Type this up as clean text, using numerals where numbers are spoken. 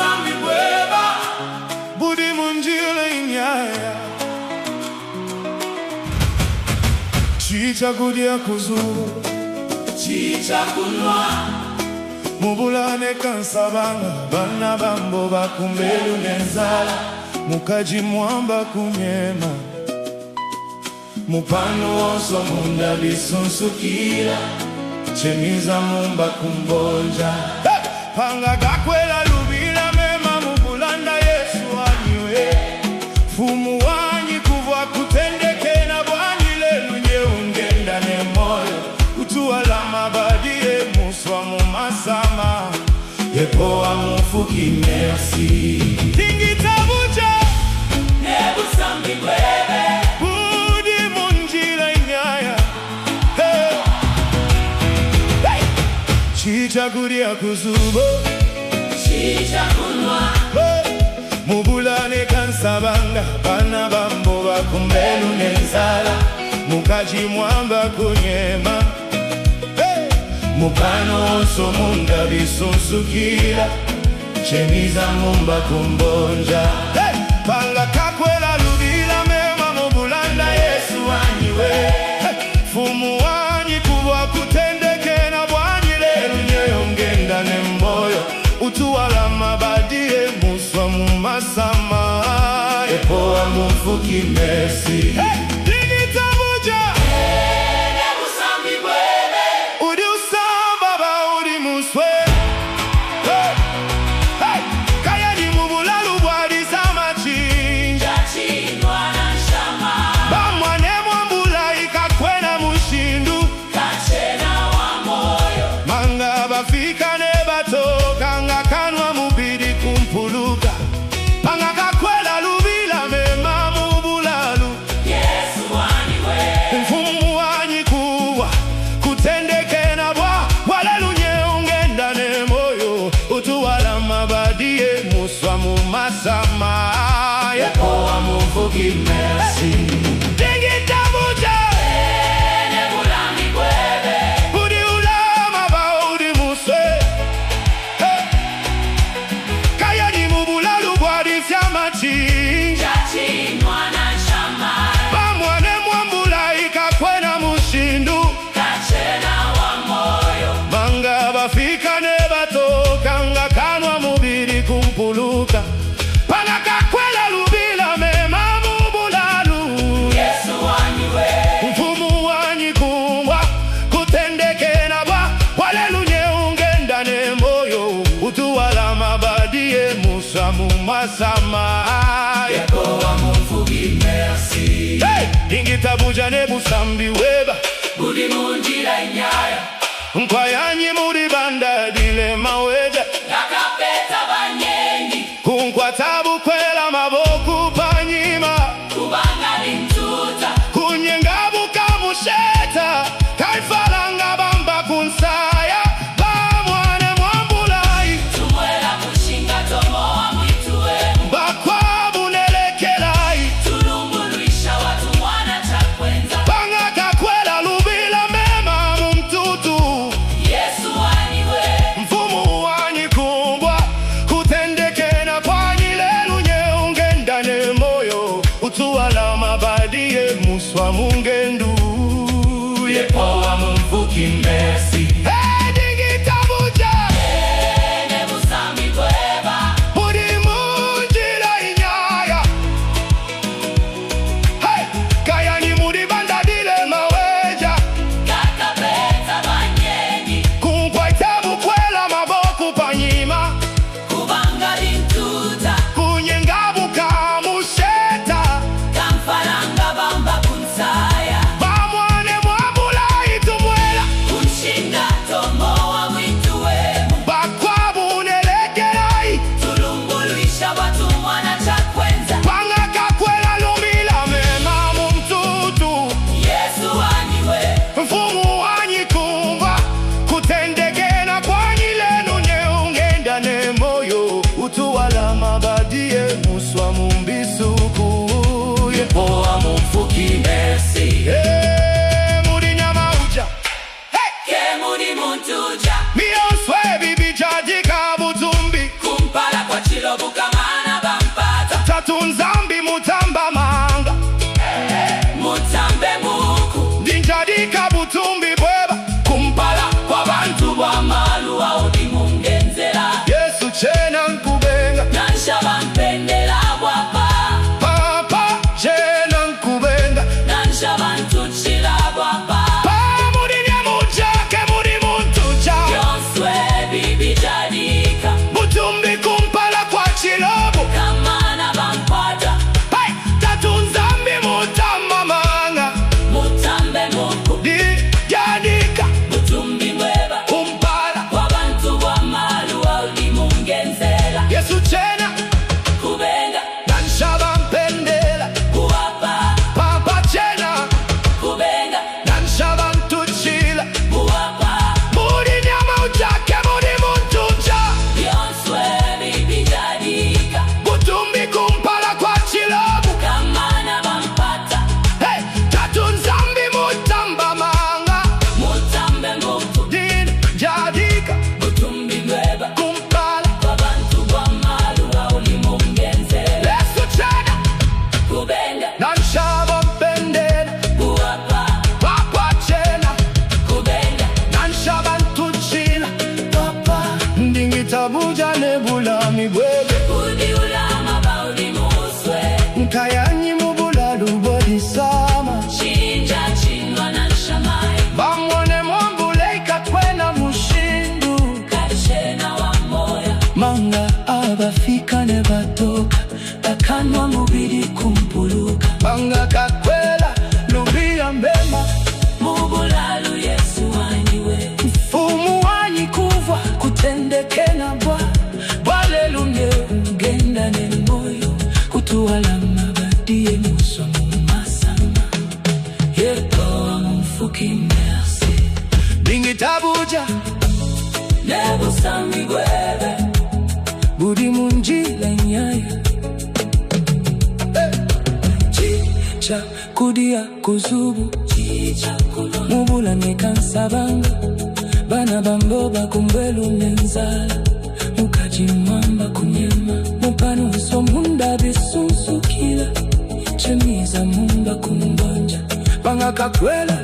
nebusambi bweba budi munjila inyaya chicha kudya kuzuru chicha kunwa mubulane kansabanga bana bambo bakumbelu nenzala mukaji mwamba kunyema mupano wonso munda bisunsukira chemiza mumba kumbonja panga gakwela lubila mema mubulanda Yesu aniwe fumu wanyi kuvwa kutendeke na bwanyi lelu ungenda ne moyo utuwala mabadie muswa mumasama yepoa mufuki merci tingitabuja nebusambi bwebe budi munjila inyaya hey. Hey. Chicha kudya kuzubo chicha kunwa hey. Mubulane kansabanga bana bambo bakumbelu nenzala mukaji mwamba kunyema hey. Mupano wonso munda bisunsukira chemiza mumba kumbonja hey. Panga kakwela lubila mema mubulanda Yesu aniwe hey. Fumu wanyi kubwa kutendeke na bwanyi lelu ungenda ne mboyo utuwala mabadie muswa mumasama yepoa mumfuki merci hey. Tingitabuja nebusambi bwebe udi usamba udi muswe hey. Hey. Kaya ni mubulalu bwadi sama chinja chachinwa na nshama bamwane mwambula ikakwena mushindu kachena wa moyo manga bafika ne batoka nga kanwa mubidi kumpuluka panga kakwela lubila mema mubulalu Yesu aniwe mfumu wanyi kuwa kutendeke na bwa walelunye ungenda ne moyo utuwala mabadie muswa mumasama yepoa mumfuki merci tingitabuja nebulambi bwebe budi ulama baudi muswe hey. Kaya ni mubulalu bwadi fyama chinja chachinwa na nshama bamwane mwambula ikakwena mushindu kachena wa moyo manga bafika ne batoka nga kanwa mubiri kumpuluka panga kakwela lubila mema mubulalu Yesu aniwe mfumu wanyi kumbwa kutendeke na bwa walelunye ungenda ne moyo utuwala mabadie musa mumasama yepoa mumfuki merci hey! Ingitabuja nebusambi weba budi munjila inyaya nkwayanyi muri banda dile maweja nakapeta banyengi kunkwatabu kwela maboku panyima kubanga lintuta kunyengabu kamusheta kaifalanga bamba kunsaya bamwane mwambulai tumwela kushinga tomoa mwituwe bakwabu nelekelai tulumbuluisha watu mwana chakwenza panga kakwela lubila mema mumtutu Yesu aniwe mfumu wanyi kumbwa kutendekena pwanyi lelu ungenda ne moyo utuwala mabadie muswa mungendu yepoa mumfuki merci hey, dingitabuja nebusambi bweba budi munjila inyaya hey, kaya ni mudi banda dile maweja kakapeta banyengi kunkwaitabu kwela maboku panyima kubanga lintuta kunyengabu kamusheta kamfalanga bamba kunsaya bamwane mwambulai tumwela kunshinga tomoa mwituwe bakwabu nelekelai tulumbuluisha watu mwana chakwenza panga kakwela lumila mema mumtutu Yesu aniwe mfumu wanyi kumba kutendekena pwanyi lenu ungenda ne moyo utuwala mabadie muswa mumbisuku yepoa mumfuki merci hey, mudi nyama uja hey. kemuni muntuja Miyonswe bibi jajika butumbi kumpala kwa chile chilobu kamana bampata. Tatu nzambi mutamba manga Mutambe muku ndinjadika butumbi bweba kumpala kwa bantu bwa malu audi mungenzela. Yesu chena nkubenga Nansha bampendela bwapa. papa chena nkubenga Nansha bantu chila bwapa. pa muri nyamujake muri muntuja Yonswe bibi jadika butumbi kumpala kwa chilobu kamana bampata. hey! Tatu nzambi mutamba manga Mutambe muku ndinjadika butumbi mweba kumpala kwa bantu bwa malu audi mungenzela. Yesu chena Kubenga nansha bampendela kuwapa. papa chena Kubenga nansha bantuchila kuwapa. muri nyamujake muri muntuja Yonswe bibi jadika butumbi kumpala kwa chilobu kamana bampata. hey! Tatu nzambi mutamba manga Mutambe muku ndinjadika butumbi mweba kumpala kwa bantu bwa malu audi mungenzela. Yesu chena Kubenga nansha bampendela kuwapa. papa chena Kubenga nansha bantuchila papa ndingitabuja nebulami bwebe kudi ulama baudi muswe. nkayanyi mubulalu bwelisama Chinja chinwa na nshamai bamwone mwambuleika twena mushindu kalishena wa moya. Manga abafika ne batoka bakanwa mubiri kumpuluka banga kakwela lumbia mbema Mubulalu Yesu wanyiwe fumu wanyi kuvwa kutendekena bwa bwalelumye ugenda ne moyo kutuwala mabadiye muso mumasama yeto mfuki merci ndingitabuja nebusami gwebe budi munjila nyaya chicha kudia kuzubu chicha kulo mubula nekansabanga bana bambo bakumbwelu nenzala mukajimwamba kunyema mupanuso munda bisusukila chemiza mumba kumbonja banga kakwela